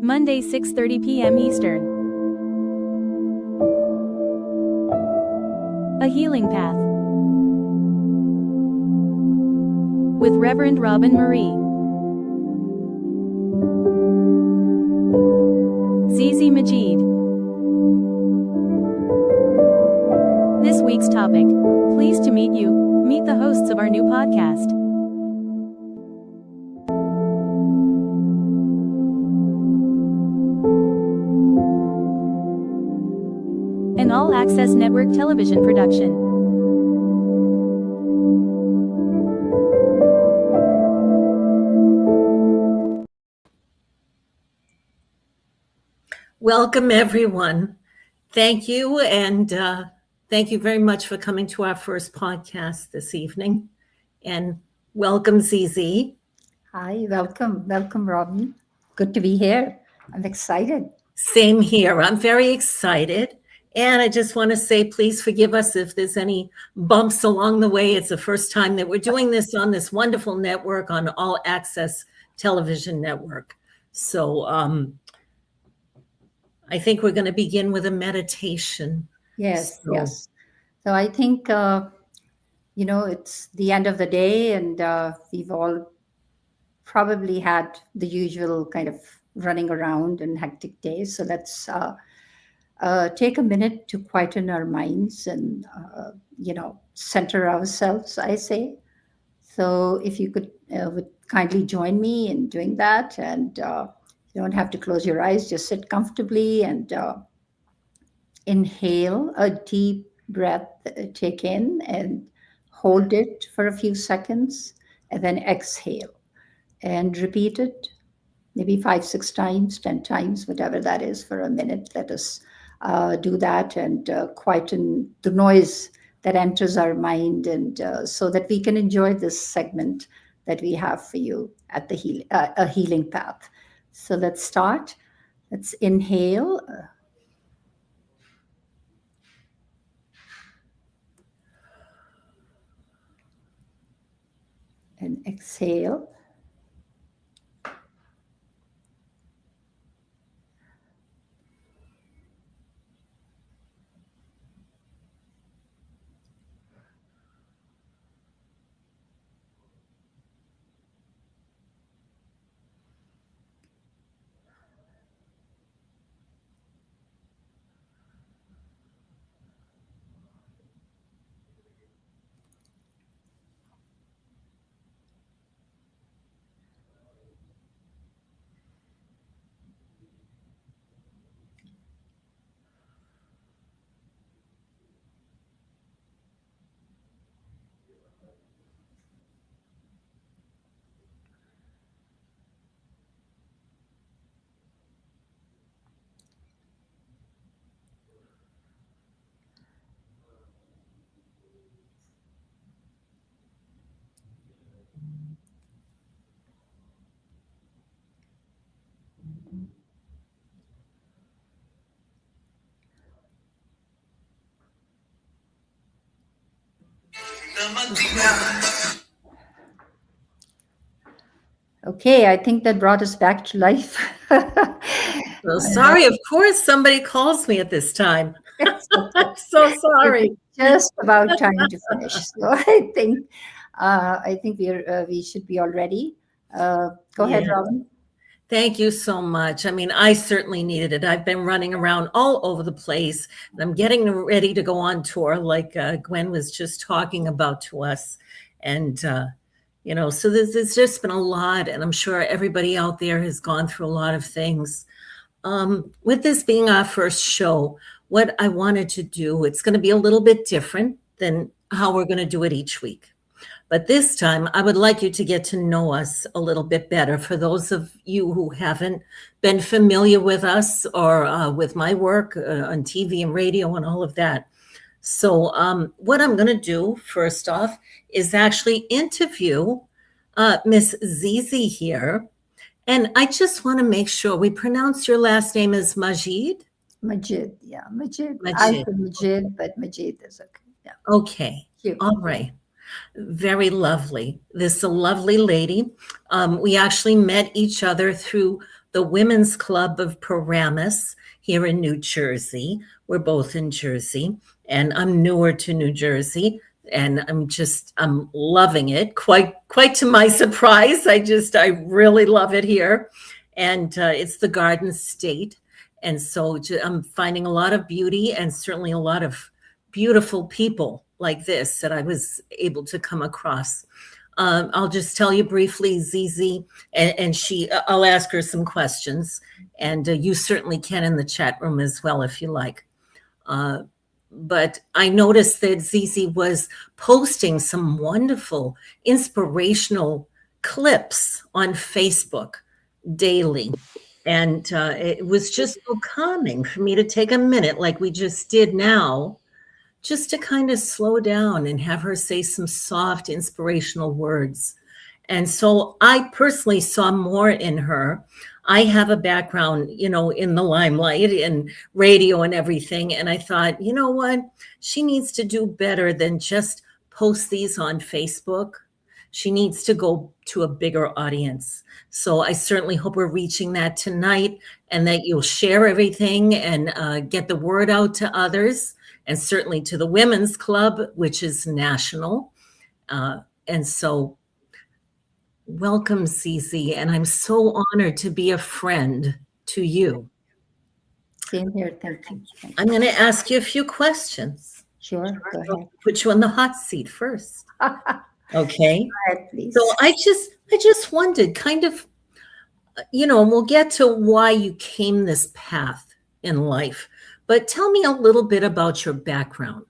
Monday 6:30 p.m. Eastern. A Healing Path with Rev Robyne Marie. Zizi Majid. This week's topic. Pleased to meet you. Meet the hosts of our new podcast. An all-access network television production. Welcome, everyone. Thank you, and thank you very much for coming to our first podcast this evening. And welcome, Zizi. Hi, welcome, Robyne. Good to be here. I'm excited. Same here. I'm very excited. And I just want to say, please forgive us if there's any bumps along the way. It's the first time that we're doing this on this wonderful network, on All Access Television Network. So I think we're going to begin with a meditation. Yes. So I think, it's the end of the day, and we've all probably had the usual kind of running around and hectic days. So let's take a minute to quieten our minds and, center ourselves, I say. So if you would kindly join me in doing that, and you don't have to close your eyes, just sit comfortably and inhale a deep breath, take in and hold it for a few seconds, and then exhale and repeat it maybe 5, 6 times, 10 times, whatever that is, for a minute. Let us do that and quieten the noise that enters our mind, and so that we can enjoy this segment that we have for you at the a healing path. So let's start. Let's inhale. And exhale. Okay, I think that brought us back to life. Well, sorry, of course, somebody calls me at this time. I'm so sorry. Just about time to finish. So I think we should be all ready. Go ahead, Robyne. Thank you so much. I mean, I certainly needed it. I've been running around all over the place, and I'm getting ready to go on tour, like Gwen was just talking about to us. And, so there's just been a lot, and I'm sure everybody out there has gone through a lot of things. With this being our first show, what I wanted to do, it's going to be a little bit different than how we're going to do it each week. But this time, I would like you to get to know us a little bit better. For those of you who haven't been familiar with us or with my work on TV and radio and all of that. So what I'm going to do, first off, is actually interview Miss Zizi here. And I just want to make sure we pronounce your last name as Majid. Majid, yeah, Majid. I said Majid, but Majid is okay. Yeah. Okay. All right. Very lovely. This is a lovely lady. We actually met each other through the the Women's Club of Paramus here in New Jersey. We're both in Jersey, and I'm newer to New Jersey, and I'm loving it. Quite to my surprise. I really love it here. And it's the Garden State. And so I'm finding a lot of beauty and certainly a lot of beautiful people like this that I was able to come across. I'll just tell you briefly, Zizi, and I'll ask her some questions, and you certainly can in the chat room as well if you like. But I noticed that Zizi was posting some wonderful, inspirational clips on Facebook daily. And it was just so calming for me to take a minute like we just did now, just to kind of slow down and have her say some soft, inspirational words. And so I personally saw more in her. I have a background, in the limelight and radio and everything. And I thought, you know what? She needs to do better than just post these on Facebook. She needs to go to a bigger audience. So I certainly hope we're reaching that tonight, and that you'll share everything and get the word out to others, and certainly to the Women's Club, which is national. And so welcome, Zizi, and I'm so honored to be a friend to you. Same here. Thank you. I'm going to ask you a few questions. Sure, go ahead. I'll put you on the hot seat first. Okay. Go ahead, please. So I just wondered, kind of, and we'll get to why you came this path in life, but tell me a little bit about your background.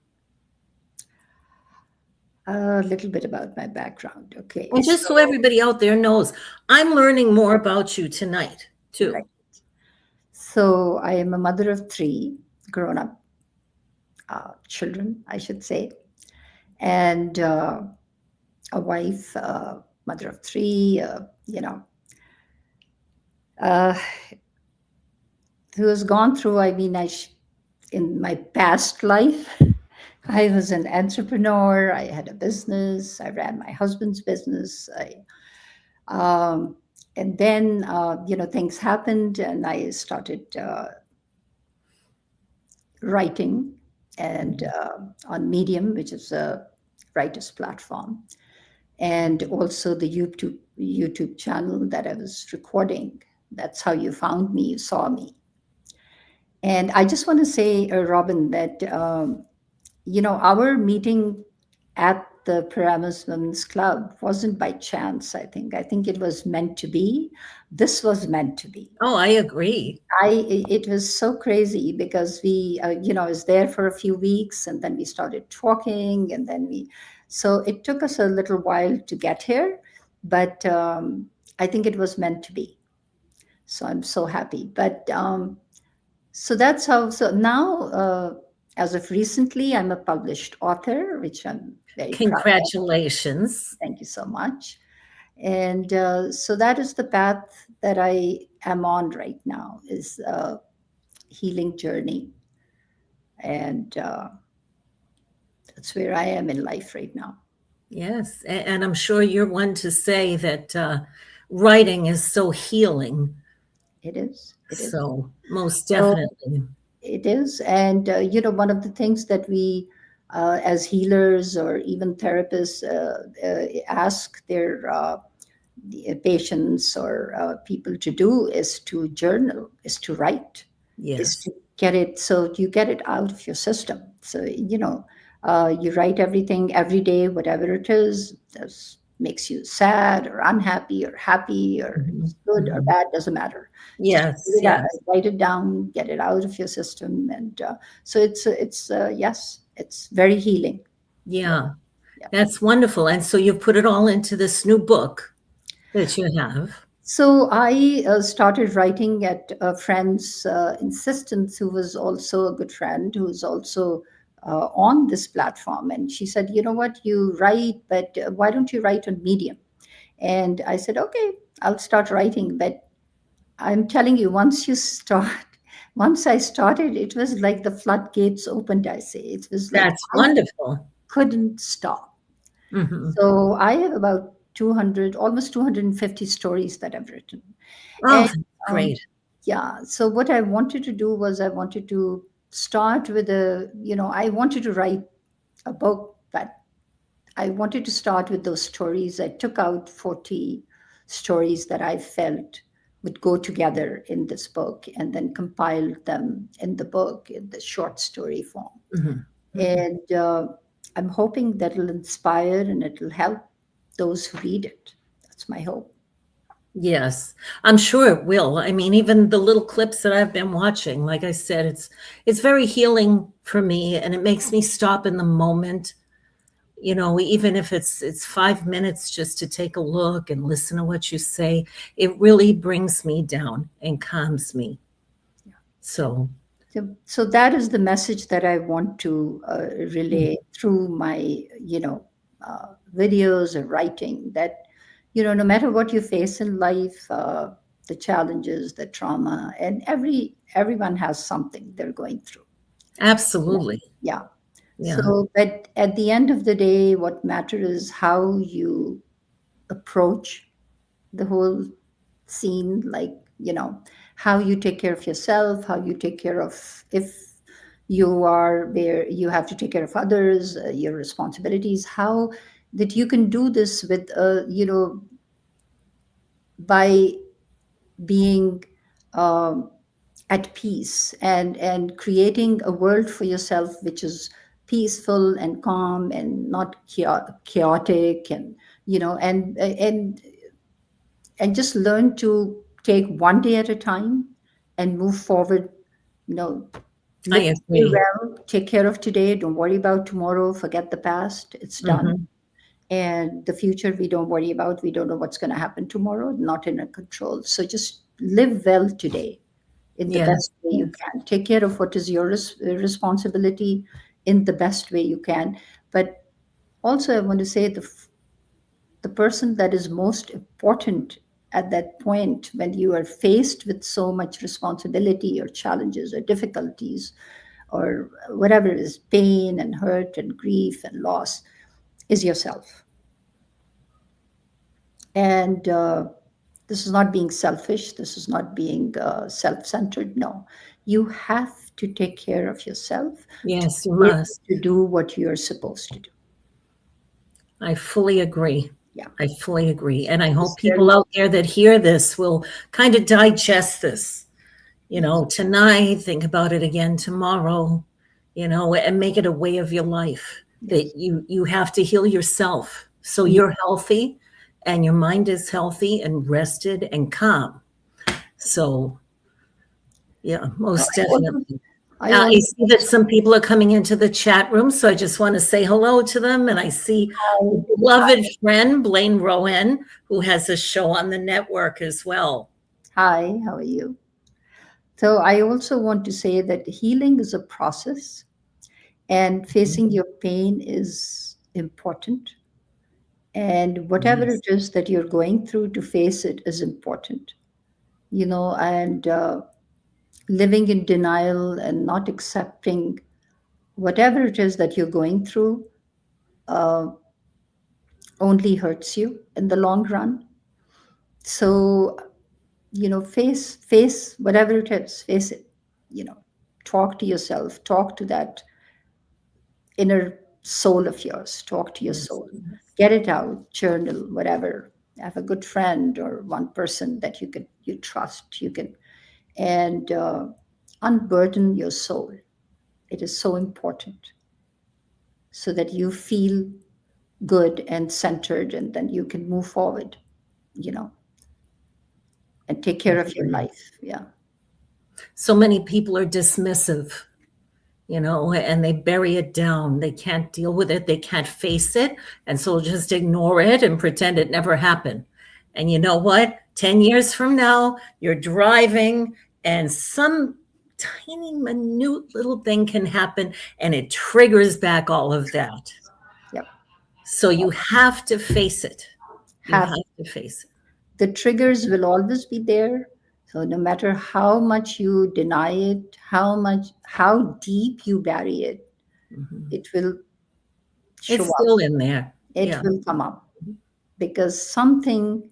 A little bit about my background. Okay. And just so everybody out there knows, I'm learning more about you tonight too. Right. So I am a mother of 3 grown-up children, I should say, and a wife, mother of 3, who has gone through, in my past life, I was an entrepreneur. I had a business. I ran my husband's business. And then, things happened, and I started writing and on Medium, which is a writer's platform, and also the YouTube channel that I was recording. That's how you found me, you saw me. And I just want to say, Robin, that, our meeting at the Paramus Women's Club wasn't by chance, I think. I think it was meant to be. This was meant to be. Oh, I agree. It was so crazy because we, I was there for a few weeks, and then we started talking, and then so it took us a little while to get here, but I think it was meant to be. So I'm so happy. But so that's how, so now, as of recently, I'm a published author, which I'm very proud of. Congratulations. Thank you so much. And so that is the path that I am on right now, is a healing journey. And that's where I am in life right now. Yes. And I'm sure you're one to say that writing is so healing. It is. So most definitely. It is. And, one of the things that we, as healers or even therapists, ask their patients or people to do is to journal, is to write, is to get it, so you get it out of your system. So, you write everything every day, whatever it is, that makes you sad or unhappy or happy or good or bad, doesn't matter. Yes. Write it down, get it out of your system. And so it's very healing. Yeah, that's wonderful. And so you've put it all into this new book that you have. So I started writing at a friend's insistence, who was also a good friend, who's also on this platform. And she said, you know what, you write, but why don't you write on Medium? And I said, okay, I'll start writing. But I'm telling you, once I started, it was like the floodgates opened, I say. It was like, that's wonderful. Couldn't stop. Mm-hmm. So I have about almost 250 stories that I've written. Oh, Great. Yeah. So what I wanted to do was I wanted to start with I wanted to write a book, but I wanted to start with those stories. I took out 40 stories that I felt would go together in this book and then compiled them in the book in the short story form. Mhm. And I'm hoping that it'll inspire and it'll help those who read it. That's my hope. Yes, I'm sure it will. I mean, even the little clips that I've been watching, like I said, it's very healing for me, and it makes me stop in the moment. Even if it's 5 minutes just to take a look and listen to what you say, it really brings me down and calms me. Yeah. So So that is the message that I want to relay through my, videos or writing. That no matter what you face in life, the challenges, the trauma, and everyone has something they're going through. absolutely. Yeah. Yeah. So, but at the end of the day, what matters is how you approach the whole scene, like, how you take care of yourself, how you take care of, if you are where you have to take care of others, your responsibilities, how that you can do this with, by being um, at peace and creating a world for yourself which is peaceful and calm and not chaotic, and and just learn to take one day at a time and move forward. you know I Live today agree. well, take care of today, don't worry about tomorrow, forget the past, it's done. Mhm. And the future, we don't worry about, we don't know what's going to happen tomorrow, not in our control. So just live well today in the Yes. best way you can. Take care of what is your responsibility in the best way you can. But also, I want to say the person that is most important at that point when you are faced with so much responsibility or challenges or difficulties or whatever it is, pain and hurt and grief and loss, is yourself. And this is not being selfish. This is not being self centered. No, you have to take care of yourself to Yes, you be able must. to do what you're supposed to do. I fully agree. Yeah. I fully agree. And I hope It's very, people out there that hear this will kind of digest this, yes. tonight, think about it again tomorrow, and make it a way of your life Yes. that you have to heal yourself so Mhm. you're healthy and your mind is healthy and rested and calm. So, yeah, No, most definitely. I I also, see that some people are coming into the chat room, so I just want to say hello to them. And I see a beloved friend, Blaine Rowan, who has a show on the network as well. hi, how are you? So I also want to say that healing is a process and facing your pain is important. And whatever Yes. it is that you're going through, to face it is important, and living in denial and not accepting whatever it is that you're going through uh, only hurts you in the long run. So, face whatever it is, face it, you know, talk to yourself, talk to that inner soul of yours, talk to your Yes. soul, get it out, journal, whatever. Have a good friend or one person that you trust, you can, and unburden your soul. It is so important so that you feel good and centered, and then you can move forward, you know, and take care of your life. Yeah. So many people are dismissive, and they bury it down. They can't deal with it. They can't face it. And so just ignore it and pretend it never happened. And you know what? 10 years from now, you're driving and some tiny, minute little thing can happen and it triggers back all of that. Yep. So you have to face it. You Have have to face it. the triggers will always be there. So no matter how much you deny it, how deep you bury it, Mhm. it will show It's up. still in there. It Yeah. will come up because something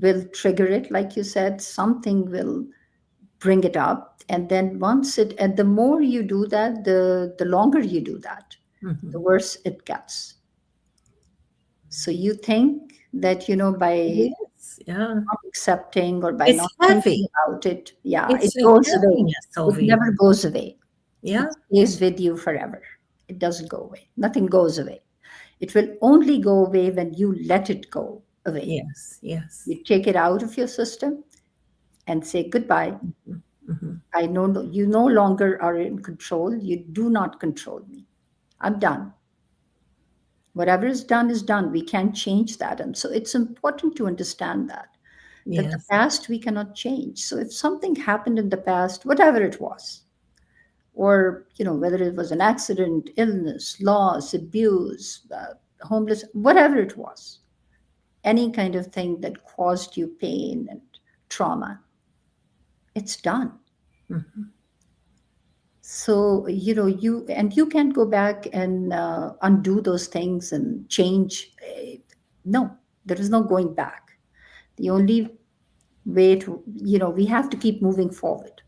will trigger it, like you said, something will bring it up. And then and the more you do that, the longer you do that, the worse it gets. So you think that, by Yes, yeah. not accepting or by It's not thinking heavy. about it, yeah, it It's a goes away. heaviness It over you. never goes away. Yeah. It stays with you forever. It doesn't go away. Nothing goes away. It will only go away when you let it go away. Yes, yes. You take it out of your system and say goodbye. Mhm. I know you no longer are in control. You do not control me. I'm done. Whatever is done is done. We can't change that. And so it's important to understand that the Yes. past we cannot change. So if something happened in the past, whatever it was, or whether it was an accident, illness, loss, abuse, homeless, whatever it was, any kind of thing that caused you pain and trauma, it's done. Mhm. So you can't go back and undo those things and change. No, there is no going back. The only way to we have to keep moving forward.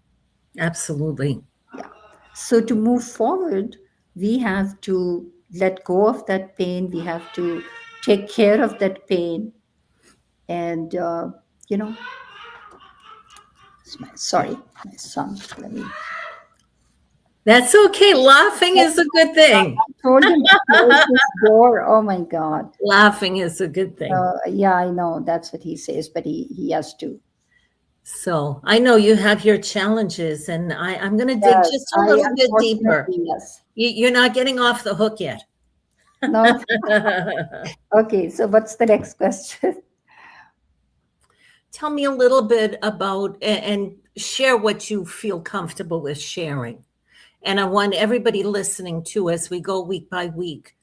Absolutely. Yeah. So to move forward, we have to let go of that pain. We have to take care of that pain. And, sorry, my son, let me. That's okay. Laughing is a good thing. I told him to close this door. Oh my God. Laughing is a good thing. Yeah, I know. That's what he says, but he has to. So I know you have your challenges, and I'm going to dig Yes, just a little bit deeper. unfortunately, yes. You're not getting off the hook yet. No. Okay, so what's the next question? Tell me a little bit about and share what you feel comfortable with sharing. And I want everybody listening to as we go week by week.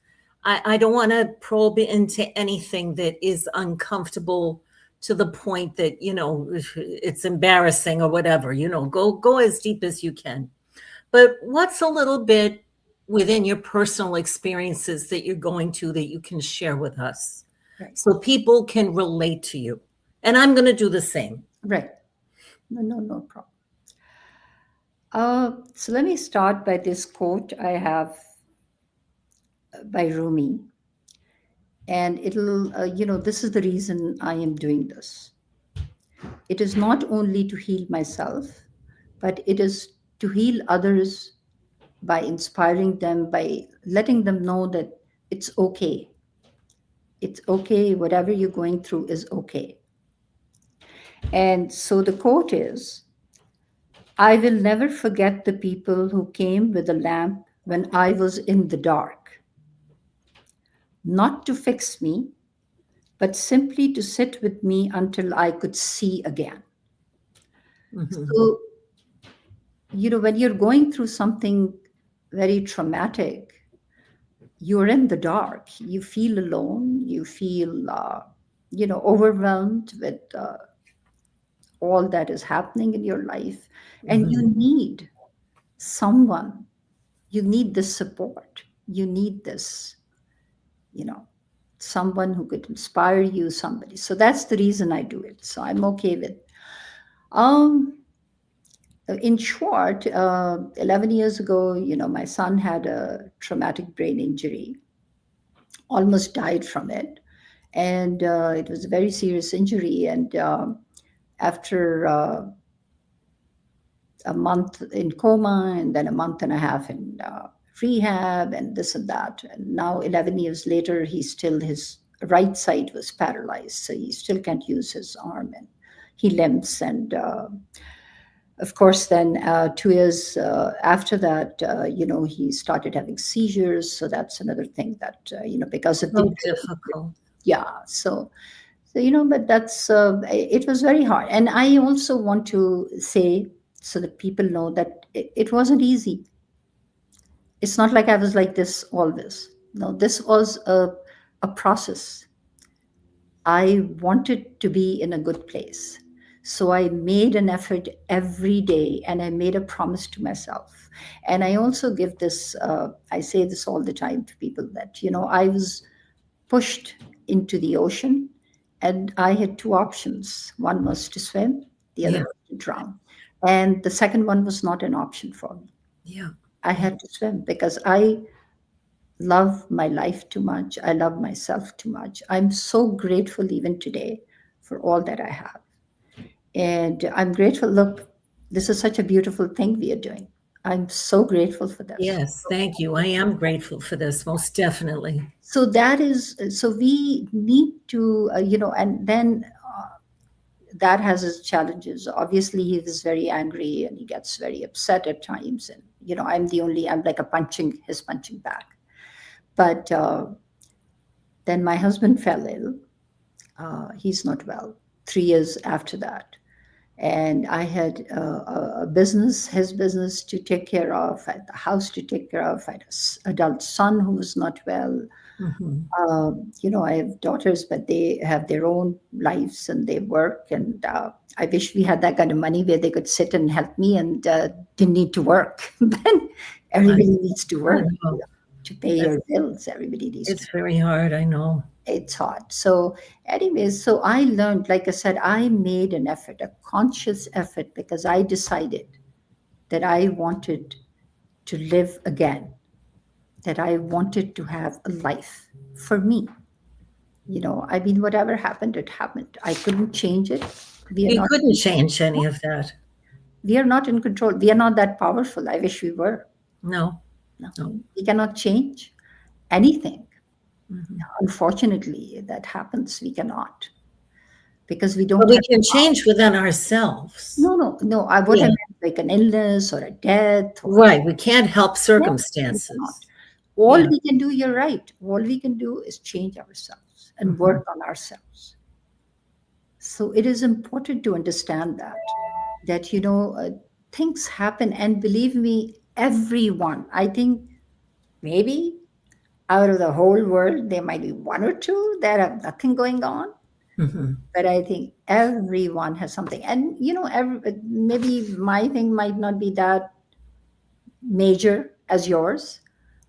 I don't want to probe into anything that is uncomfortable to the point that, it's embarrassing or whatever. Go as deep as you can. But what's a little bit within your personal experiences that you're going to that you can share with us Right. so people can relate to you? And I'm going to do the same. Right. No problem. So let me start by this quote I have by Rumi. And it'll, this is the reason I am doing this. It is not only to heal myself, but it is to heal others by inspiring them, by letting them know that it's okay. It's okay. Whatever you're going through is okay. And so the quote is, I will never forget the people who came with a lamp when I was in the dark, not to fix me, but simply to sit with me until I could see again. Mhm. So, when you're going through something very traumatic, you're in the dark, you feel alone, you feel, overwhelmed with all that is happening in your life, and you need someone, you need this support, you need this, someone who could inspire you, somebody. So that's the reason I do it. So I'm okay with. Um, in short, 11 years ago, my son had a traumatic brain injury, almost died from it. And it was a very serious injury. And after a month in coma, and then a month and a half in rehab, and this and that. And now, 11 years later, his right side was paralyzed. So he still can't use his arm, and he limps. And of course, then 2 years after that, he started having seizures. So that's another thing that, because of So difficult. yeah. So but that's, it was very hard. And I also want to say, so that people know that it wasn't easy. It's not like I was like this always. No, this was a process. I wanted to be in a good place. So I made an effort every day, and I made a promise to myself. And I also give this, I say this all the time to people that, I was pushed into the ocean, and I had two options. One was to swim, the other Yeah. was to drown. And the second one was not an option for me. Yeah. I had to swim because I love my life too much. I love myself too much. I'm so grateful even today for all that I have. And I'm grateful. Look, this is such a beautiful thing we are doing. I'm so grateful for this. Yes. Thank you. I am grateful for this, most definitely. So that is, so we need to, and then that has its challenges. Obviously, he is very angry and he gets very upset at times. And, I'm like his punching bag. But then my husband fell ill. He's not well 3 years after that. And I had a business, his business to take care of, I had the house to take care of, I had an adult son who was not well. I have daughters, but they have their own lives and they work. And I wish we had that kind of money where they could sit and help me and didn't need to work. But everybody needs to work to pay your bills. Everybody needs It's very hard. I know. It's hard. So anyways, so I learned, like I said, I made an effort, a conscious effort, because I decided that I wanted to live again, that I wanted to have a life for me. Whatever happened, it happened. I couldn't change it. You couldn't change any of that. We are not in control. We are not that powerful. I wish we were. No. We cannot change anything. Unfortunately, that happens. We cannot, because we don't. But we can change within ourselves. No. I would have meant like an illness or a death. Right. We can't help circumstances. All we can do, you're right. All we can do is change ourselves and work on ourselves. So it is important to understand that things happen, and believe me, everyone. I think maybe out of the whole world, there might be one or two that have nothing going on. But I think everyone has something. And, maybe my thing might not be that major as yours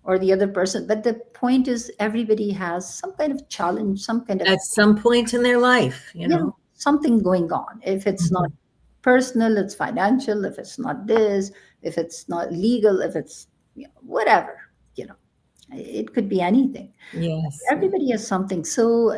or the other person. But the point is, everybody has some kind of challenge, some kind of. At some point in their life, something going on. If it's not personal, it's financial. If it's not this, if it's not legal, if it's whatever, it could be anything. Yes. Everybody has something. So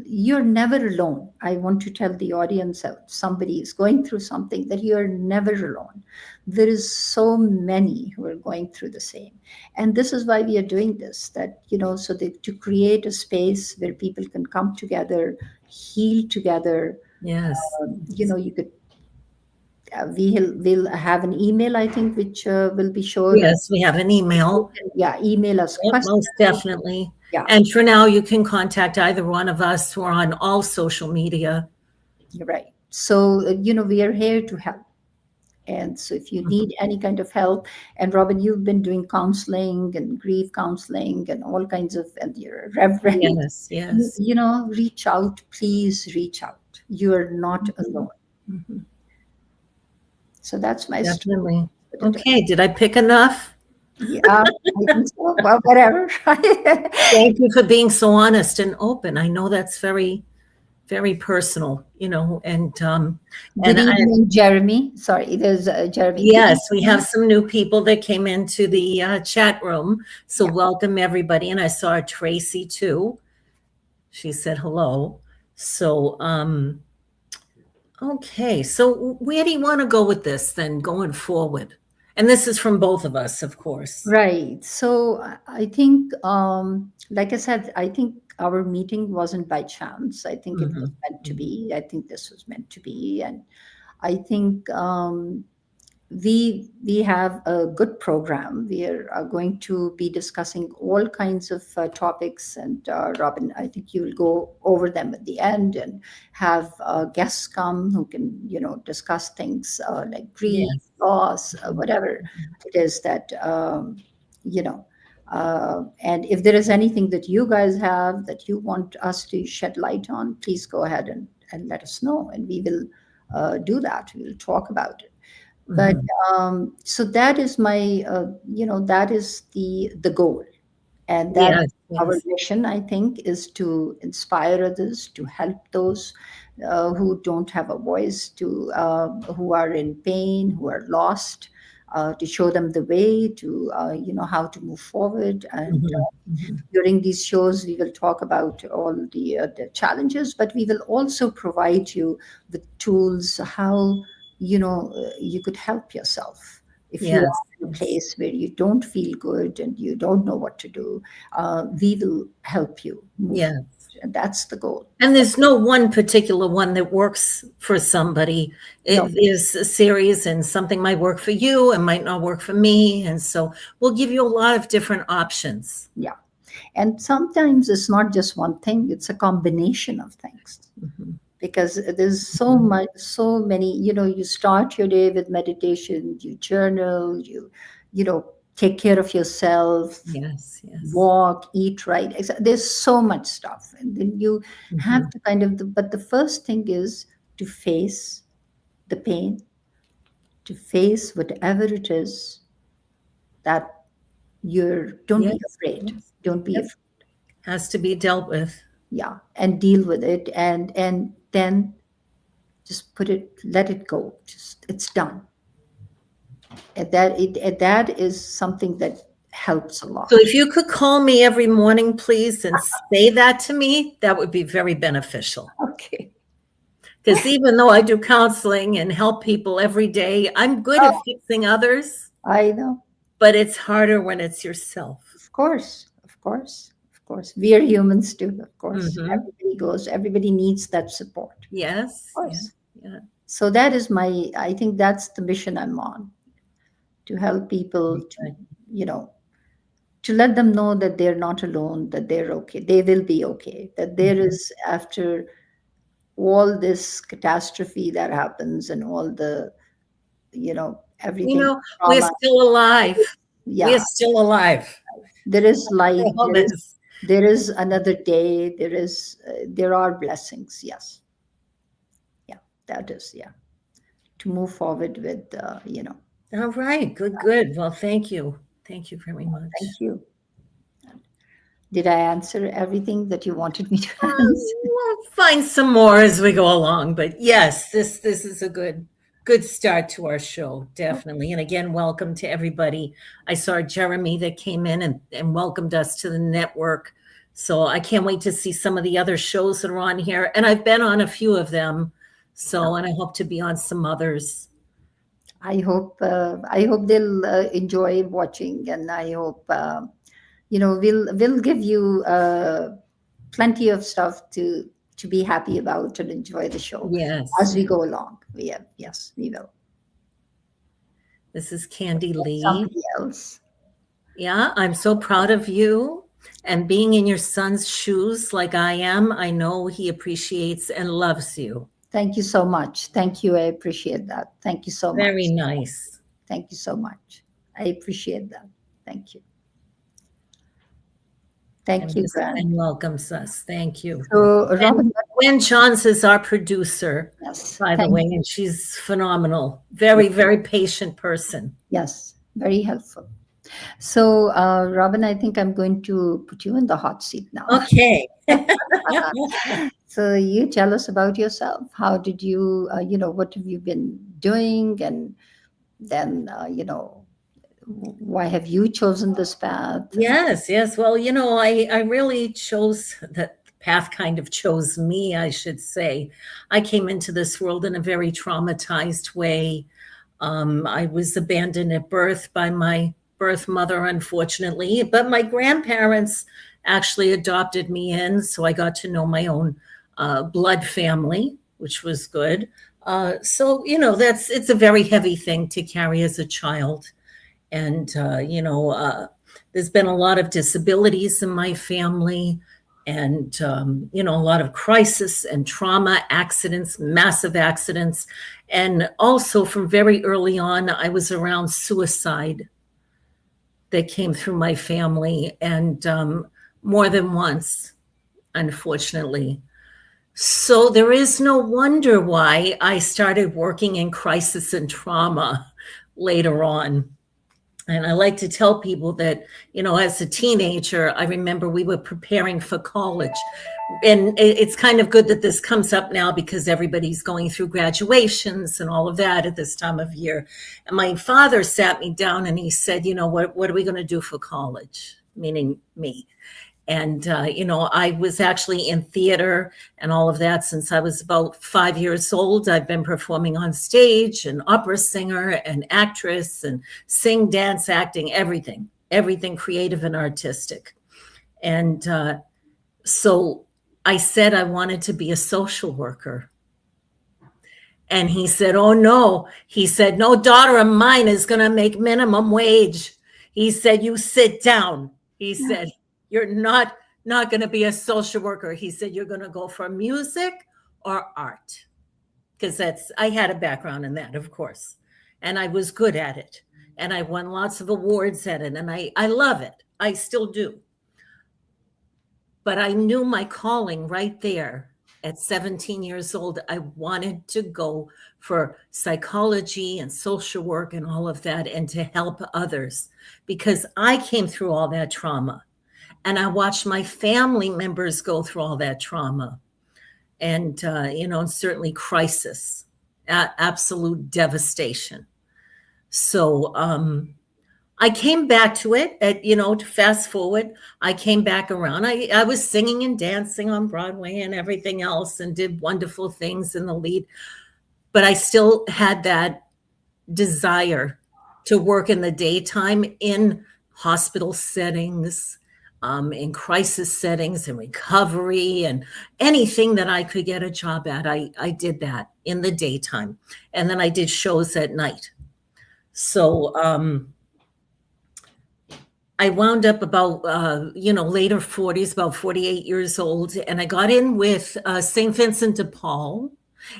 you're never alone. I want to tell the audience, if somebody is going through something, that you're never alone. There is so many who are going through the same. And this is why we are doing this, that, so that to create a space where people can come together, heal together. Yes. You could, we'll have an email, I think, which will be shown. Yes, we have an email. Email us questions. Most definitely. Yeah. And for now, you can contact either one of us. We're on all social media. Right. So, we are here to help. And so if you need any kind of help, and Robin, you've been doing counseling and grief counseling and all kinds of, and you're a reverend. Yes. Reach out, please reach out. You are not alone. So that's my story. Okay, did I pick enough? Yeah, I think so. Well, whatever. Thank you for being so honest and open. I know that's very, very personal, and good evening, Jeremy. Sorry, there's Jeremy. Yes, we have some new people that came into the chat room. So welcome everybody. And I saw Tracy too. She said hello. So, okay. So where do you want to go with this then going forward? And this is from both of us, of course. Right. So I think, like I said, I think our meeting wasn't by chance. I think it was meant to be. I think this was meant to be. And I think we have a good program. We are going to be discussing all kinds of topics. And Robin, I think you will go over them at the end and have guests come who can, discuss things like grief, loss, whatever it is that, and if there is anything that you guys have that you want us to shed light on, please go ahead and let us know. And we will do that. We will talk about it. But so that is my, that is the goal. And that Yes, our yes. mission, I think, is to inspire others, to help those who don't have a voice, to who are in pain, who are lost, to show them the way, to how to move forward. And Mhm, mhm. during these shows, we will talk about all the challenges, but we will also provide you with tools how you could help yourself if you Yes, are in a yes, place where you don't feel good and you don't know what to do. We will help you move yes. forward, and that's the goal. And there's no one particular one that works for somebody. No, It is a series, and something might work for you and might not work for me. And so we'll give you a lot of different options. yeah. And sometimes it's not just one thing, it's a combination of things. Mhm, Because there's so mhm. much, so many, you start your day with meditation, you journal, you take care of yourself, Yes, yes. walk, eat right. There's so much stuff. And then you have Mhm. to but the first thing is to face the pain, to face whatever it is that don't be Yes, afraid. yes. Don't be Yep. afraid. Has to be dealt with. Yeah. And deal with it. And then just let it go. Just, it's done. That is something that helps a So lot. if you could call me every morning, please, and say that to me, that would be very beneficial. Okay. Because even though I do counseling and help people every day, I'm good at Oh, fixing others, I know. but it's harder when it's yourself. Of course. Of course. Of course. We are humans too, of course. Hmm. Everybody needs that support. Of Yes, yeah, course. yeah. So I think that's the mission I'm on, to help people you know, to let them know that they're not alone, that they're okay. They will be okay. That there Mhm. is, after all this catastrophe that happens and all the, everything, We're trauma, still alive. We're yeah, still alive. there is light, Promise. there is another day, there are blessings. Yes. Yeah, that is, yeah. To move forward with, All right, good, good. Well, thank you. Thank you very much. thank you. Did I answer everything that you wanted me to answer? We'll find some more as we go along, but yes, this is a good start to our show, definitely. And again, welcome to everybody. I saw Jeremy that came in and welcomed us to the network. So I can't wait to see some of the other shows that are on here. And I've been on a few of them. So, and I hope to be on some others. I hope they'll enjoy watching, and I hope we'll give you plenty of stuff to be happy about and enjoy the show Yes, as we go along. Yes, we will. this is Candy Lee. Somebody else. Yeah, I'm so proud of you. And being in your son's shoes like I am, I know he appreciates and loves you. Thank you so much. Thank you. I appreciate that. Thank you so Very much. nice. Thank you so much. I appreciate that. Thank you. Thank And you, Miss Grant. Gwen welcomes us. Thank you. So, Robin, And Gwen Johns is our producer, yes, by the thank way, you. and she's phenomenal. Very, very patient person. Yes, very helpful. So, Robin, I think I'm going to put you in the hot seat now. Okay. So, you tell us about yourself. How did you, what have you been doing? And then, why have you chosen this path? Yes, yes. Well, I really chose that path kind of chose me, I should say. I came into this world in a very traumatized way. I was abandoned at birth by my birth mother, unfortunately, but my grandparents actually adopted me in, so I got to know my own blood family, which was good. So, it's a very heavy thing to carry as a child. And, there's been a lot of disabilities in my family and, a lot of crisis and trauma, accidents, massive accidents. And also from very early on, I was around suicide that came through my family and more than once, unfortunately. So there is no wonder why I started working in crisis and trauma later on. And I like to tell people that, as a teenager, I remember we were preparing for college. And it's kind of good that this comes up now because everybody's going through graduations and all of that at this time of year. And my father sat me down and he said, what are we going to do for college? Meaning me. And, I was actually in theater and all of that since I was about 5 years old. I've been performing on stage, an opera singer, an actress, and sing, dance, acting, everything creative and artistic. And so I said I wanted to be a social worker. And he said, oh, no. He said, no daughter of mine is going to make minimum wage. He said, you sit down. He said, you're not going to be a social worker. He said, you're going to go for music or art. Because I had a background in that, of course. And I was good at it. And I won lots of awards at it. And I love it. I still do. But I knew my calling right there at 17 years old. I wanted to go for psychology and social work and all of that and to help others because I came through all that trauma. And I watched my family members go through all that trauma and, certainly crisis, absolute devastation. So I came back to it to fast forward. I came back around. I was singing and dancing on Broadway and everything else and did wonderful things in the lead. But I still had that desire to work in the daytime in hospital settings, in crisis settings and recovery and anything that I could get a job at. I did that in the daytime. And then I did shows at night. So I wound up about, later 40s, about 48 years old. And I got in with St. Vincent de Paul.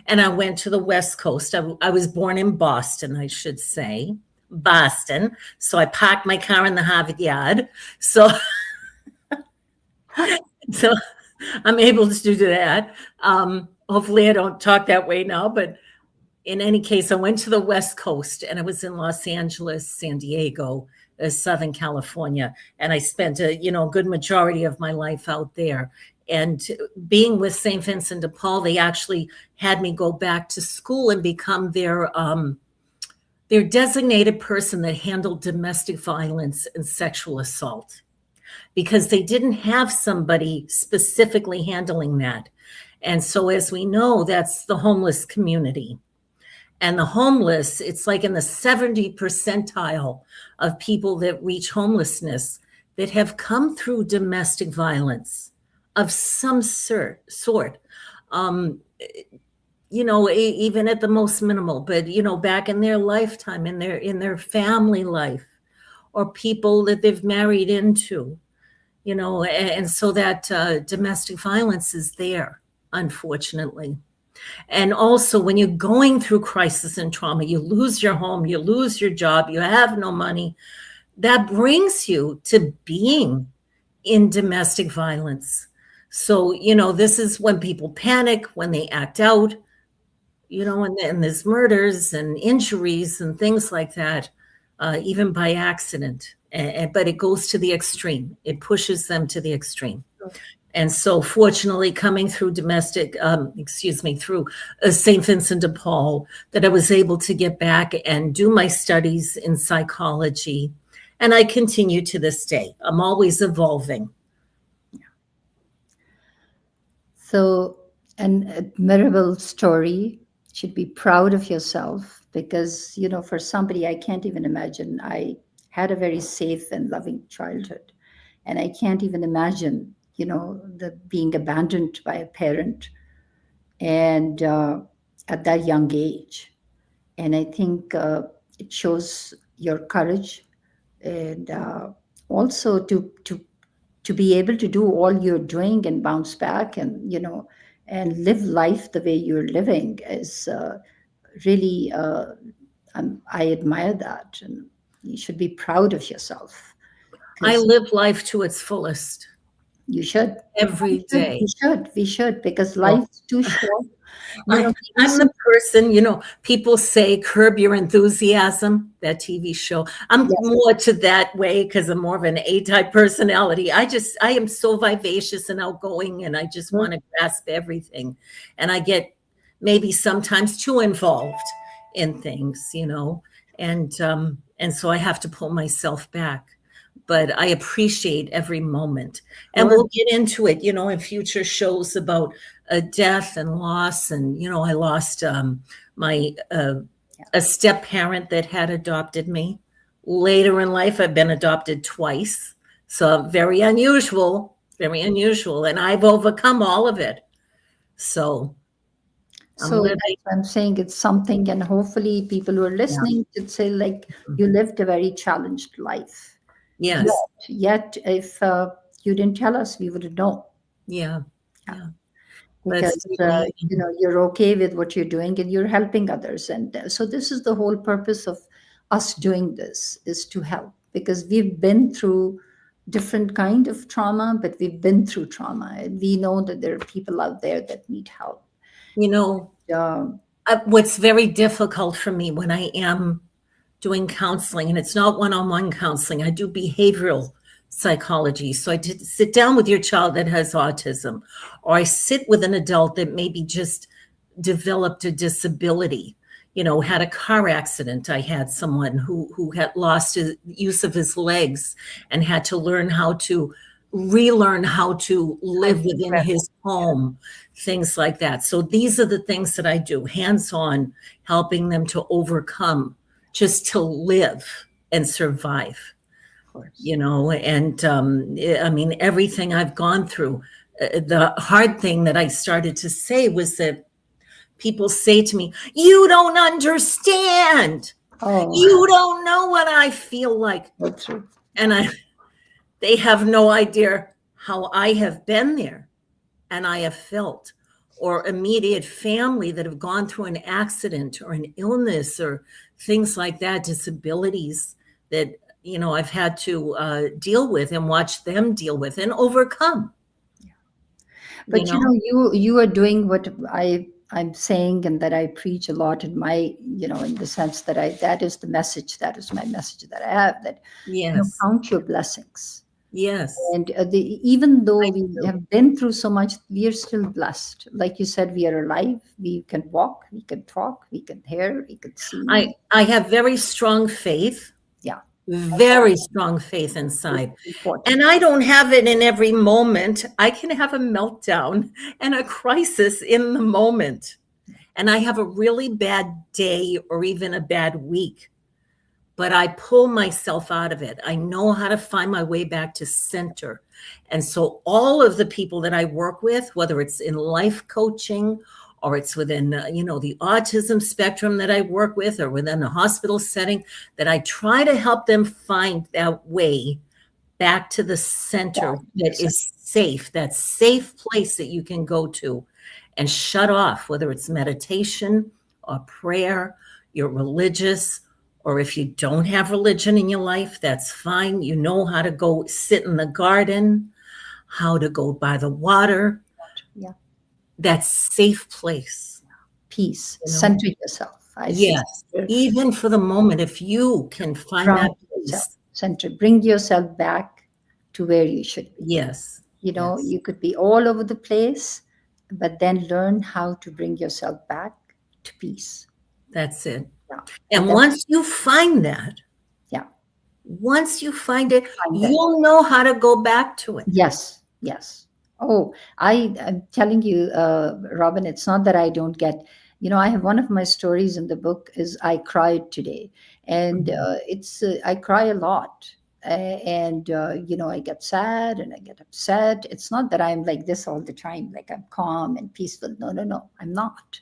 And I went to the West Coast. I was born in Boston, I should say. Boston. So I parked my car in the Harvard Yard. So I'm able to do that. Hopefully I don't talk that way now, but in any case, I went to the West Coast and I was in Los Angeles, San Diego, Southern California. And I spent a good majority of my life out there. And being with St. Vincent de Paul, they actually had me go back to school and become their designated person that handled domestic violence and sexual assault, because they didn't have somebody specifically handling that. And so as we know, that's the homeless community. And the homeless, it's like in the 70 percentile of people that reach homelessness that have come through domestic violence of some sort, even at the most minimal, but, back in their lifetime, in their family life, or people that they've married into, and so that domestic violence is there, unfortunately. And also when you're going through crisis and trauma, you lose your home, you lose your job, you have no money, that brings you to being in domestic violence. So, this is when people panic, when they act out, and there's murders and injuries and things like that, even by accident. But it goes to the extreme. It pushes them to the extreme. And so fortunately, coming through through St. Vincent de Paul, that I was able to get back and do my studies in psychology. And I continue to this day. I'm always evolving. So an admirable story. Should be proud of yourself because, for somebody, I can't even imagine. I had a very safe and loving childhood. And I can't even imagine, the being abandoned by a parent and at that young age. And I think it shows your courage and also to be able to do all you're doing and bounce back and, and live life the way you're living is really, I admire that. And you should be proud of yourself. I live life to its fullest. You should. every day. We should, because Oh, life's too short. You know, I'm the person, people say Curb Your Enthusiasm, that TV show. I'm yes, more to that way because I'm more of an A-type personality. I am so vivacious and outgoing, and I just want to grasp everything. And I get maybe sometimes too involved in things, and so I have to pull myself back. But I appreciate every moment. And we'll get into it, in future shows about death and loss. And, I lost my a step parent that had adopted me. Later in life, I've been adopted twice. So very unusual, very unusual. And I've overcome all of it. So so that's what I'm saying, it's something, and hopefully people who are listening should say, like, you lived a very challenged life. Yes. Yet if you didn't tell us, we wouldn't know. Yeah. Because you're okay with what you're doing and you're helping others. And so this is the whole purpose of us doing this, is to help, because we've been through different kind of trauma, but we've been through trauma, and we know that there are people out there that need help. What's very difficult for me when I am doing counseling, and it's not one-on-one counseling, I do behavioral psychology. So I did sit down with your child that has autism, or I sit with an adult that maybe just developed a disability, had a car accident. I had someone who had lost his use of his legs and had to relearn how to live within his home, things like that. So these are the things that I do, hands-on, helping them to overcome, just to live and survive, and I mean, everything I've gone through. The hard thing that I started to say was that people say to me, "You don't understand. You don't know what I feel like." That's true. And they have no idea how I have been there and I have felt, or immediate family that have gone through an accident or an illness or things like that, disabilities that, I've had to deal with and watch them deal with and overcome. But you are doing what I'm saying, and that I preach a lot in my, in the sense that that is the message, that is my message that I have, that count your blessings. Yes. And even though we have been through so much, we are still blessed. Like you said, we are alive. We can walk, we can talk, we can hear, we can see. I have very strong faith. Yeah. Very strong faith inside. And I don't have it in every moment. I can have a meltdown and a crisis in the moment. And I have a really bad day or even a bad week. But I pull myself out of it. I know how to find my way back to center. And so all of the people that I work with, whether it's in life coaching or it's within, the autism spectrum that I work with, or within a hospital setting, that I try to help them find that way back to the center that is safe, that safe place that you can go to and shut off, whether it's meditation or prayer, you're religious, or if you don't have religion in your life, that's fine. You know how to go sit in the garden, how to go by the water. Yeah. That safe place. Peace. Center yourself. Yes. Even for the moment, if you can find that place. Center. Bring yourself back to where you should be. Yes. You could be all over the place, but then learn how to bring yourself back to peace. That's it. Yeah. And once you find that, once you find it, you'll know how to go back to it. Yes. Oh, I'm telling you, Robin, it's not that I don't get, I have one of my stories in the book is I cried today, and I cry a lot. And I get sad and I get upset. It's not that I'm like this all the time, like I'm calm and peaceful. No, I'm not.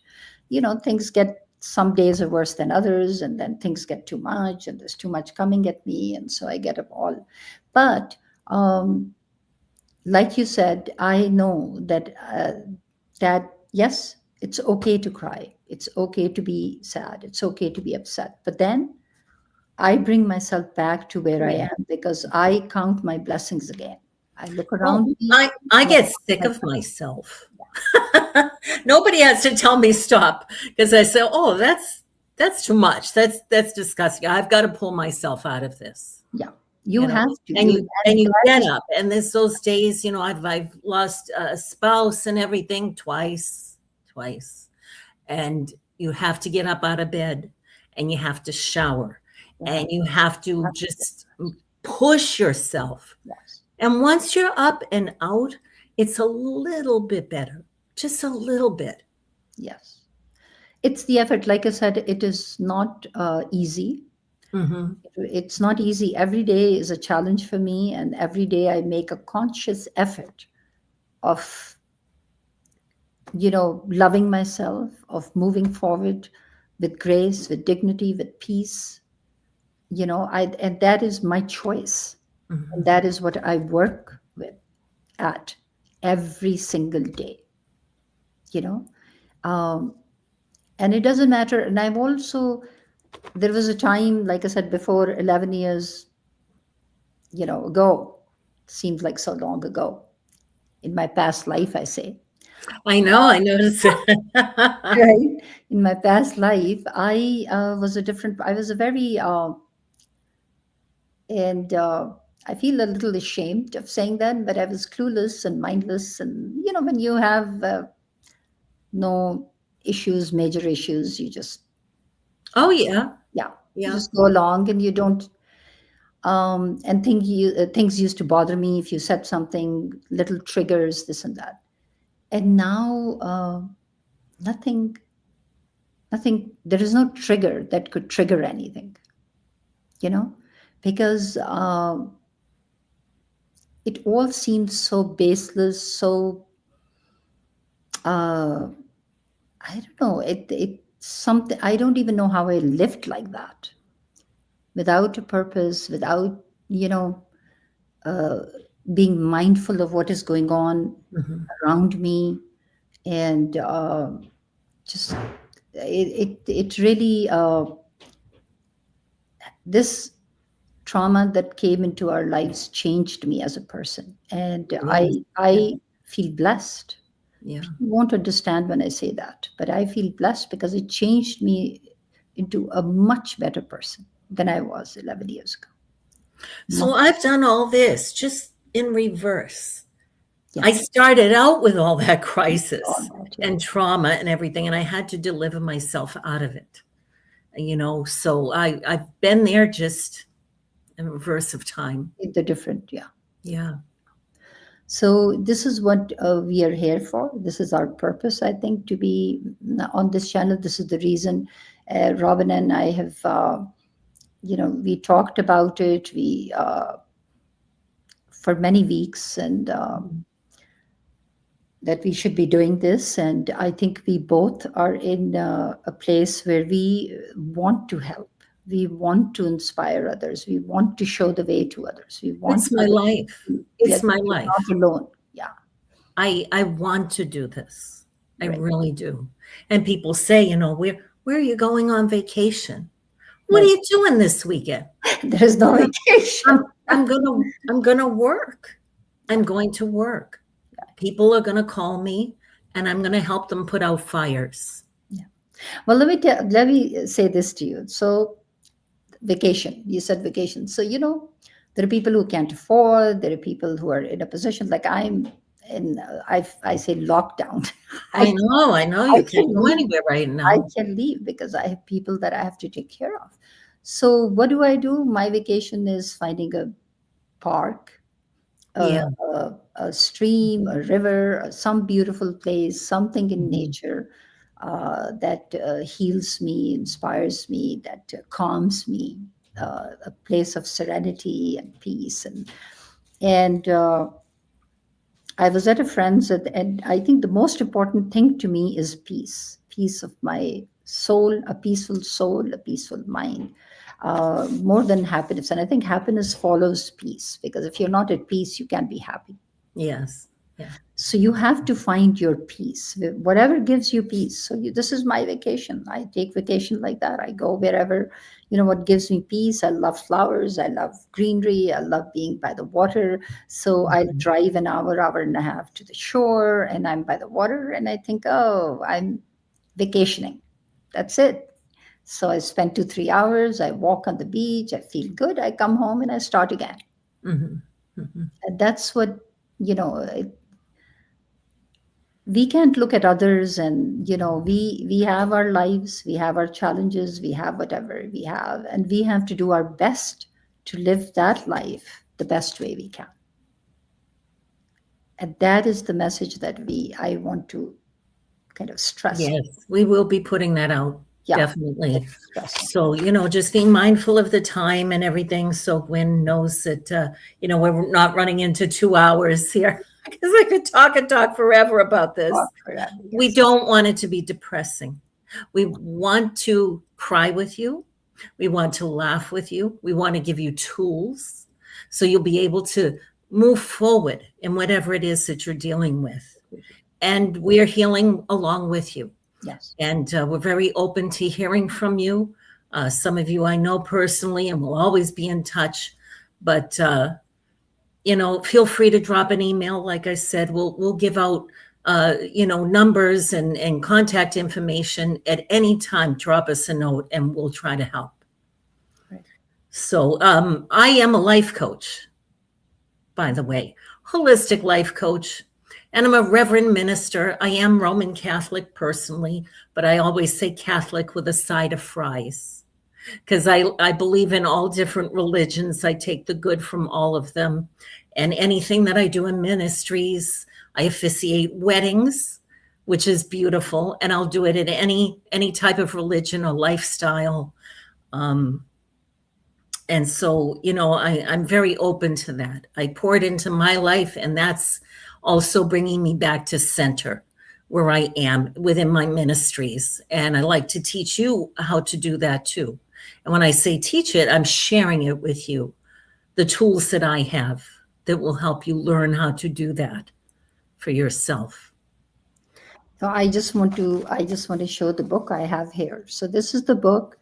Things get, some days are worse than others, and then things get too much, and there's too much coming at me, and so I get up all. But like you said, I know that yes, it's okay to cry. It's okay to be sad. It's okay to be upset. But then I bring myself back to where I am, because I count my blessings again. I look Well, around me. I get sick of myself. Nobody has to tell me stop because I say, oh, that's too much. That's disgusting. I've got to pull myself out of this. Yeah, you have to. And you get that's- up, and there's those days, I've lost a spouse and everything twice, and you have to get up out of bed, and you have to shower, and you have to just push yourself. Yes. And once you're up and out, it's a little bit better, just a little bit. Yes. It's the effort. Like I said, it is not easy. Mm-hmm. It's not easy. Every day is a challenge for me, and every day I make a conscious effort of, loving myself, of moving forward with grace, with dignity, with peace. And that is my choice. Mm-hmm. And that is what I work at every single day. And it doesn't matter. And I've also, there was a time, like I said before, 11 years, ago, seems like so long ago, in my past life, I say. I know, I noticed it. Right? In my past life, I was a very, and I feel a little ashamed of saying that, but I was clueless and mindless. And, when you have no issues, major issues, you just, Oh, yeah. you Yeah. just go along and you don't, and things used to bother me if you said something, little triggers, this and that. And now, nothing, there is no trigger that could trigger anything, because it all seems so baseless, so, I don't know, it's something, I don't even know how I lived like that, without a purpose, without, being mindful of what is going on Mm-hmm. around me. And just, it really, this trauma that came into our lives changed me as a person. And Yes. I feel blessed. Yeah. You won't understand when I say that, but I feel blessed because it changed me into a much better person than I was 11 years ago. So I've done all this just in reverse. Yeah. I started out with all that crisis All that, yeah. and trauma and everything, and I had to deliver myself out of it. So I've been there just in reverse of time. The different, yeah. Yeah. So this is what we are here for. This is our purpose, I think, to be on this channel. This is the reason Robin and I have, we talked about it. We for many weeks, and that we should be doing this. And I think we both are in a place where we want to help. We want to inspire others. We want to show the way to others. We want. It's my life. It's my life. Not alone. Yeah. I want to do this. I really do. And people say, where are you going on vacation? What are you doing this weekend? There is no vacation. I'm gonna work. I'm going to work. People are gonna call me, and I'm gonna help them put out fires. Yeah. Well, let me say this to you. So, vacation. You said vacation. So there are people who can't afford. There are people who are in a position like I'm in. I say lockdown. I know. You can't go anywhere right now. I can leave because I have people that I have to take care of. So what do? My vacation is finding a park, a stream, a river, some beautiful place, something in nature that heals me, inspires me, that calms me, a place of serenity and peace. And I was at a friend's, and I think the most important thing to me is peace of my soul, a peaceful mind, more than happiness. And I think happiness follows peace, because if you're not at peace, you can't be happy. Yes. Yeah. So you have to find your peace, whatever gives you peace. So this is my vacation. I take vacation like that. I go wherever, what gives me peace. I love flowers. I love greenery. I love being by the water. So I drive an hour, hour and a half to the shore, and I'm by the water, and I think, oh, I'm vacationing. That's it. So I spend 2, 3 hours. I walk on the beach. I feel good. I come home and I start again. Mhm. Mhm. And that's what, we can't look at others, and we have our lives, we have our challenges, we have whatever we have, and we have to do our best to live that life the best way we can. And that is the message that I want to kind of stress. Yes, we will be putting that out. Yeah. Definitely. So, just being mindful of the time and everything. So Gwen knows that, we're not running into 2 hours here, because I could talk and talk forever about this. Yes. We don't want it to be depressing. We want to cry with you. We want to laugh with you. We want to give you tools so you'll be able to move forward in whatever it is that you're dealing with. And we're healing along with you. Yes. And we're very open to hearing from you. Some of you I know personally, and we'll always be in touch. But, feel free to drop an email. Like I said, we'll give out, numbers and contact information at any time. Drop us a note and we'll try to help. Right. So I am a life coach, by the way, holistic life coach. And I'm a reverend minister. I am Roman Catholic personally, but I always say Catholic with a side of fries, because I believe in all different religions. I take the good from all of them. And anything that I do in ministries, I officiate weddings, which is beautiful. And I'll do it in any type of religion or lifestyle. And so, I'm very open to that. I pour it into my life, and that's also bringing me back to center where I am within my ministries. And I like to teach you how to do that too. And when I say teach it, I'm sharing it with you, the tools that I have that will help you learn how to do that for yourself. So I just want to show the book I have here. So this is the book,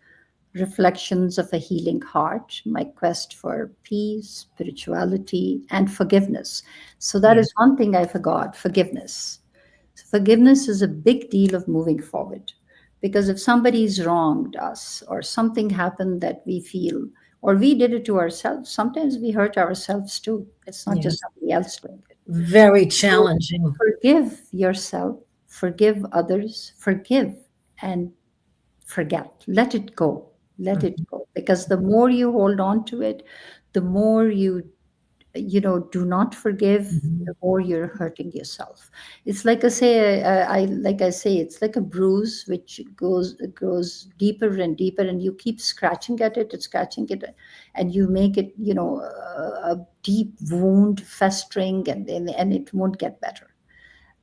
Reflections of a Healing Heart, my quest for peace, spirituality, and forgiveness. So that is one thing I forgot, forgiveness. So forgiveness is a big deal of moving forward, because if somebody's wronged us or something happened that we feel, or we did it to ourselves, sometimes we hurt ourselves too. It's not just somebody else doing it. Very challenging. So forgive yourself, forgive others, forgive and forget. Let it go. Let it go. Because the more you hold on to it, the more you do not forgive, the more you're hurting yourself. It's like I say, it's like a bruise which goes deeper and deeper, and you keep scratching at it and scratching it, and you make it, a deep wound festering, and it won't get better.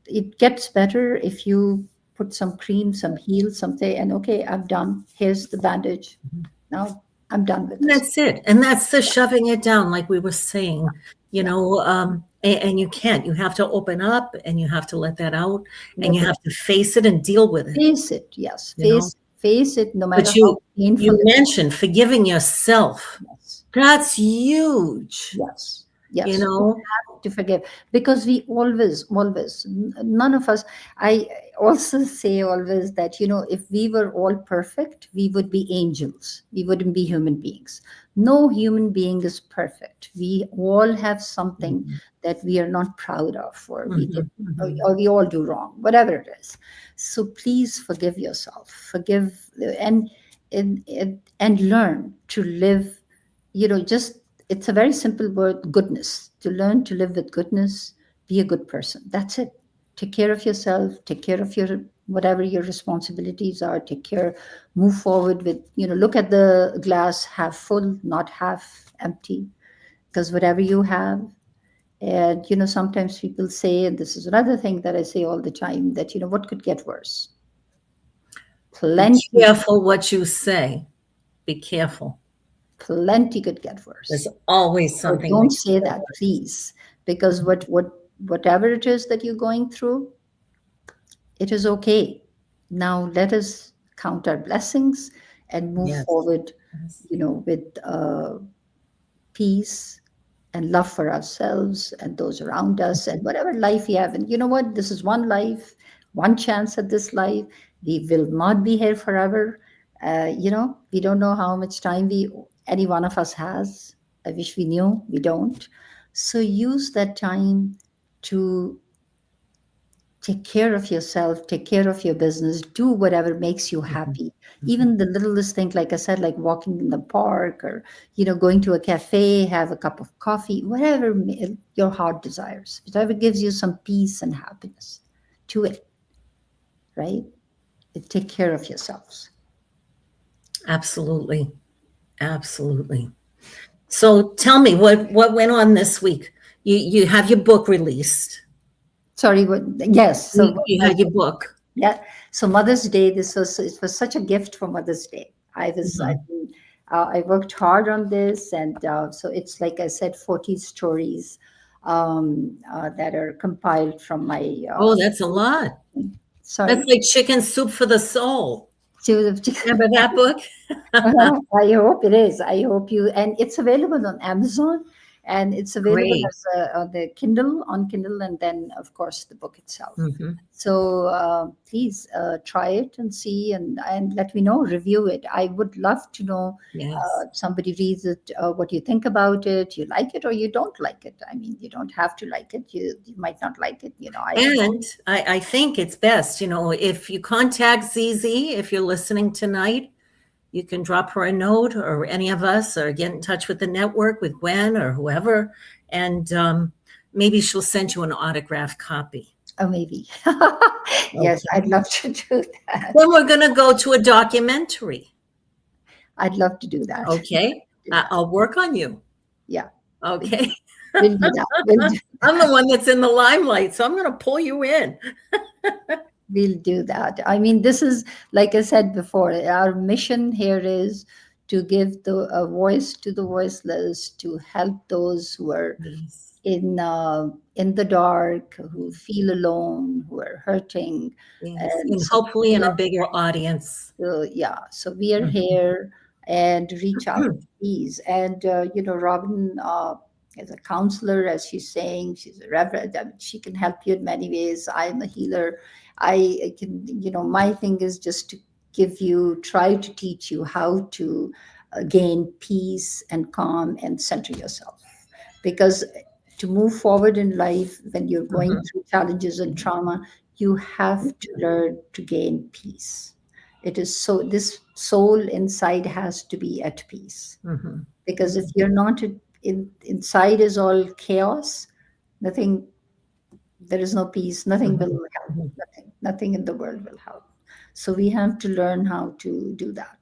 It gets better if you put some cream, some heal, something, and okay, I'm done. Here's the bandage. Now I'm done with this. That's it. And that's the shoving it down, like we were saying, and you can't. You have to open up, and you have to let that out, and you have to face it and deal with it. Face it, yes. Face it, no matter But how painful. You mentioned forgiving yourself. Yes. That's huge. Yes. You have to forgive, because we always, none of us, I also say always that, if we were all perfect, we would be angels. We wouldn't be human beings. No human being is perfect. We all have something that we are not proud of, or we did, or we all do wrong, whatever it is. So please forgive yourself, forgive, and learn to live, it's a very simple word, goodness. To learn to live with goodness, be a good person. That's it. Take care of yourself, take care of your, whatever your responsibilities are, move forward with, look at the glass half full, not half empty, because whatever you have, and, sometimes people say, and this is another thing that I say all the time, that, what could get worse? Plenty. Be careful what you say. Be careful. Plenty could get worse. There's always something. Don't say that, please, because what whatever it is that you're going through, it is okay. Now let us count our blessings and move Yes. forward, Yes. with peace and love for ourselves and those around us and whatever life we have. And you know what? This is one life, one chance at this life. We will not be here forever. We don't know how much time any one of us has. I wish we knew. We don't. So use that time to take care of yourself, take care of your business, do whatever makes you happy. Even the littlest thing, like I said, like walking in the park or, going to a cafe, have a cup of coffee, whatever your heart desires, whatever gives you some peace and happiness, to it, right? Take care of yourselves. Absolutely. Absolutely. So tell me what went on this week. You have your book released. Sorry, what? Yes. So You had your book. yeah. So Mother's Day, it was such a gift for Mother's Day. I worked hard on this, and so it's like I said, 40 stories that are compiled from my. Oh, that's a lot. Sorry. That's like chicken soup for the soul. To, Remember that book? I hope it is. I hope you, and it's available on Amazon, and it's available Great. as on Kindle, and then of course the book itself. Mhm. So please try it and see, and let me know, review it. I would love to know. Yes. Somebody reads it, what you think about it. You like it or you don't like it. I mean, you don't have to like it. You might not like it. And I think it's best, if you contact Zizi, if you're listening tonight, you can drop her a note, or any of us, or get in touch with the network, with Gwen or whoever, and maybe she'll send you an autographed copy. Oh, maybe. Yes, Okay. I'd love to do that. Then we're going to go to a documentary. I'd love to do that. Okay. I'll work on you. Yeah. Okay. We'll do that. I'm the one that's in the limelight, so I'm going to pull you in. We'll do that. I mean, this is, like I said before, our mission here is to give a voice to the voiceless, to help those who are Yes. in the dark, who feel alone, who are hurting. Yes. And hopefully in a bigger audience. So we are here, and reach out, please. And Robin, as a counselor, as she's saying, she's a reverend. I mean, she can help you in many ways. I'm a healer. I can, my thing is just to try to teach you how to gain peace and calm and center yourself. Because to move forward in life, when you're going through challenges and trauma, you have to learn to gain peace. It is so, this soul inside has to be at peace. Because if you're not inside is all chaos, there is no peace, nothing will help, nothing in the world will help. So we have to learn how to do that.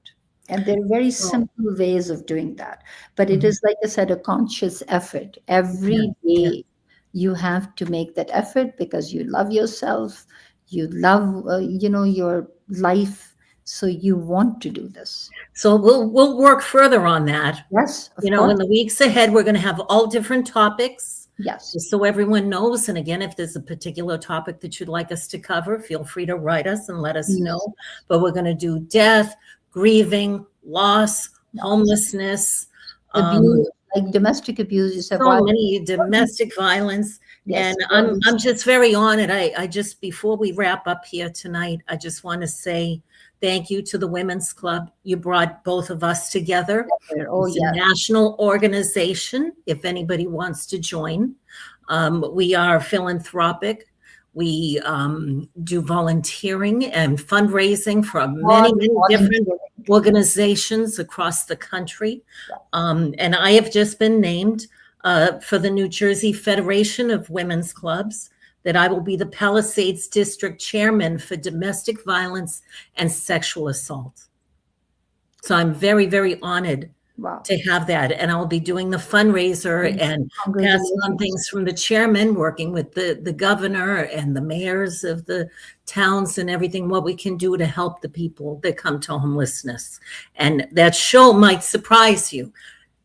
And there are very simple ways of doing that. But it is, like I said, a conscious effort. Every day you have to make that effort, because you love yourself, you love, your life. So you want to do this. So we'll work further on that. Yes, of in course. the weeks ahead, we're going to have all different topics. Yes. Just so everyone knows. And again, if there's a particular topic that you'd like us to cover, feel free to write us and let us know. Mm-hmm. But we're going to do death, grieving, loss, homelessness, abuse, like domestic abuse. You said, so many domestic violence. Yes. And I'm just very honored. I just, before we wrap up here tonight, I just want to say thank you to the Women's Club. You brought both of us together. It's a national organization, if anybody wants to join. We are philanthropic. We do volunteering and fundraising for many different organizations across the country. And I have just been named for the New Jersey Federation of Women's Clubs, that I will be the Palisades District Chairman for domestic violence and sexual assault. So I'm very, very honored to have that. And I'll be doing the fundraiser and passing on things from the chairman, working with the governor and the mayors of the towns and everything, what we can do to help the people that come to homelessness. And that show might surprise you.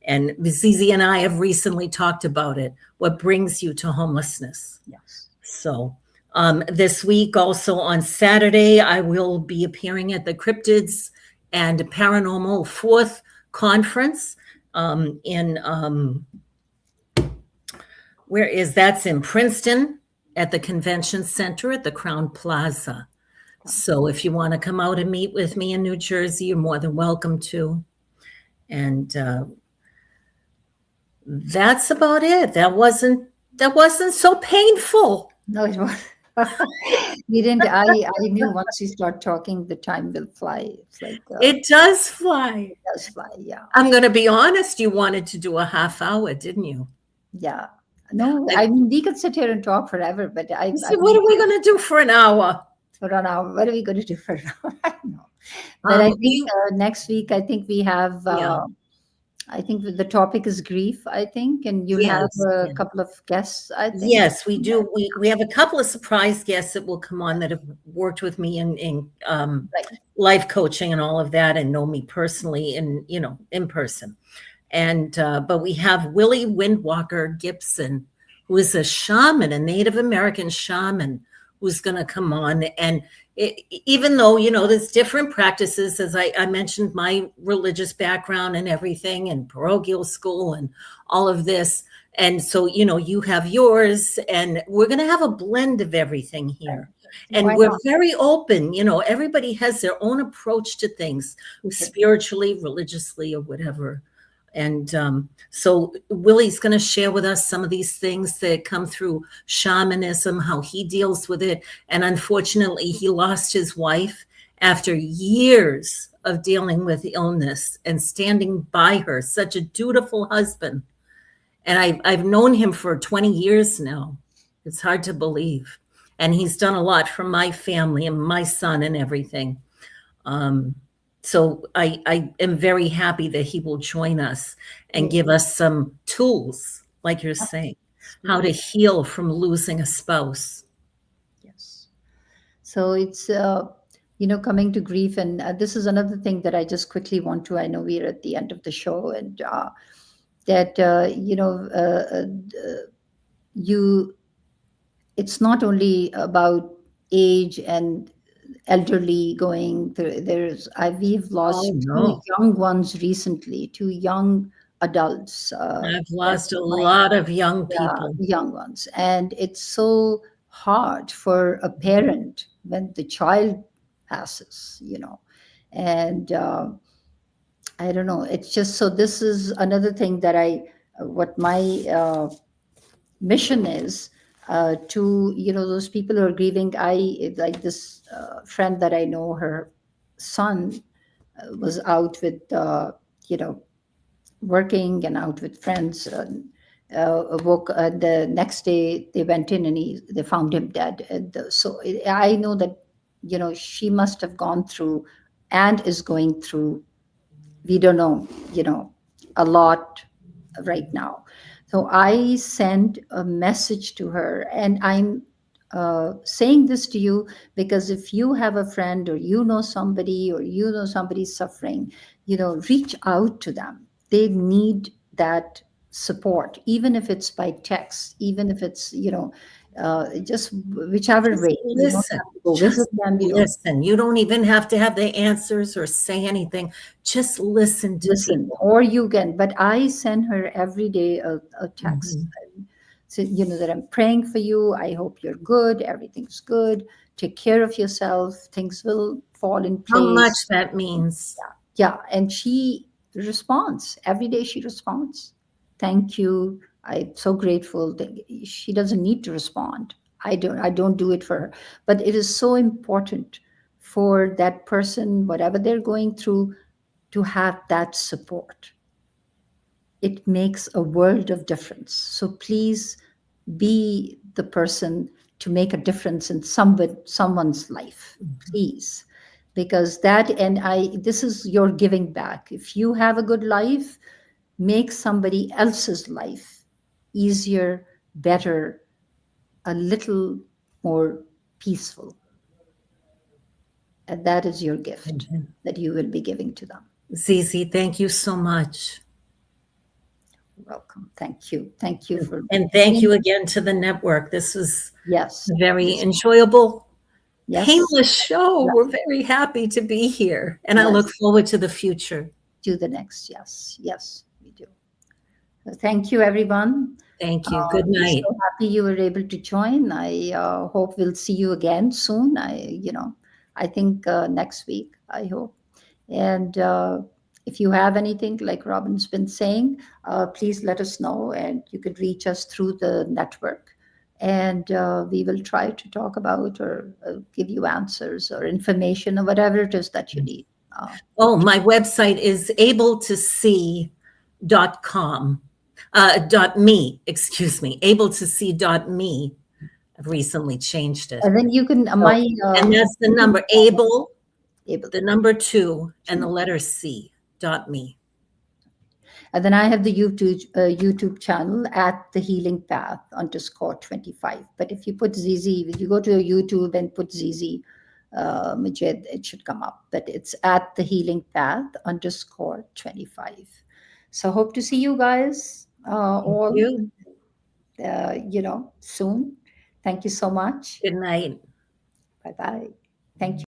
And Zizi and I have recently talked about it. What brings you to homelessness? Yes. So this week, also on Saturday, I will be appearing at the Cryptids and Paranormal Fourth Conference in that's in Princeton at the Convention Center at the Crown Plaza. So if you want to come out and meet with me in New Jersey, you're more than welcome to. And that's about it. That wasn't so painful. No, it was. We didn't. I knew once we start talking, the time will fly. It's like it does fly. It does fly. Yeah. I'm going to be honest. You wanted to do a half hour, didn't you? Yeah. No, I mean, we could sit here and talk forever, but what are we going to do for an hour? For an hour, what are we going to do for an hour? I don't know. But I think next week, I think we have. I think the topic is grief, I think, and you have a couple of guests, I think. Yes, we do. We have a couple of surprise guests that will come on that have worked with me in life coaching and all of that, and know me personally in person. And but we have Willie Windwalker Gibson, who is a shaman, a Native American shaman, who's going to come on. And even though, there's different practices, as I mentioned, my religious background and everything, and parochial school and all of this. And so, you have yours, and we're going to have a blend of everything here. And we're very open. Everybody has their own approach to things, spiritually, religiously, or whatever. And so Willie's going to share with us some of these things that come through shamanism, how he deals with it. And unfortunately, he lost his wife after years of dealing with illness and standing by her, such a dutiful husband. And I've known him for 20 years now. It's hard to believe. And he's done a lot for my family and my son and everything. So I am very happy that he will join us and give us some tools, like you're saying, how to heal from losing a spouse. Yes. So it's, coming to grief. And this is another thing that I just quickly want to, I know we're at the end of the show, and it's not only about age and elderly going through. We've lost two young ones recently, two young adults. I've lost a lot of young people. Young ones. And it's so hard for a parent when the child passes, and I don't know. It's just, so this is another thing that what my mission is, to those people who are grieving. I like this friend that I know, her son was out with working and out with friends, woke the next day they went in and they found him dead. And so I know that she must have gone through and is going through, we don't know, a lot right now. So I sent a message to her, and I'm saying this to you because if you have a friend, or somebody, or somebody's suffering, reach out to them. They need that support, even if it's by text, even if it's just whichever way. Listen, listen. You don't even have to have the answers or say anything. Just listen to people. Or you can. But I send her every day a text. So, that I'm praying for you. I hope you're good. Everything's good. Take care of yourself. Things will fall in place. How much that means. Yeah. And she responds. Every day she responds. Thank you. I'm so grateful. She doesn't need to respond. I don't do it for her. But it is so important for that person, whatever they're going through, to have that support. It makes a world of difference. So please be the person to make a difference in someone's life, please. Because this is your giving back. If you have a good life, make somebody else's life easier, better, a little more peaceful. And that is your gift that you will be giving to them. Zizi, thank you so much. welcome. Thank you. Thank you for And thank you again to the network. This was yes, a very enjoyable, yes, painless show. yes, We're very happy to be here, and I look yes. forward to the future. To the next. Yes, yes, we do. So thank you, everyone. Thank you. Good We're night. so happy you were able to join. I hope we'll see you again soon. I think next week, I hope. And if you have anything, like Robin's been saying, please let us know, and you could reach us through the network. And we will try to talk about or give you answers or information or whatever it is that you need. Oh, my website is abletosee.com. .me, excuse me, abletosee.me. I've recently changed it. And then you can, So, and that's the number, able, the number 2, and the letter C.me. And then I have the YouTube channel at the Healing Path _25. But if you put Zizi, if you go to YouTube and put Zizi Majid, it should come up. But it's at the Healing Path _25. So hope to see you guys all, soon. Thank you so much. Good night. Bye-bye. Thank you.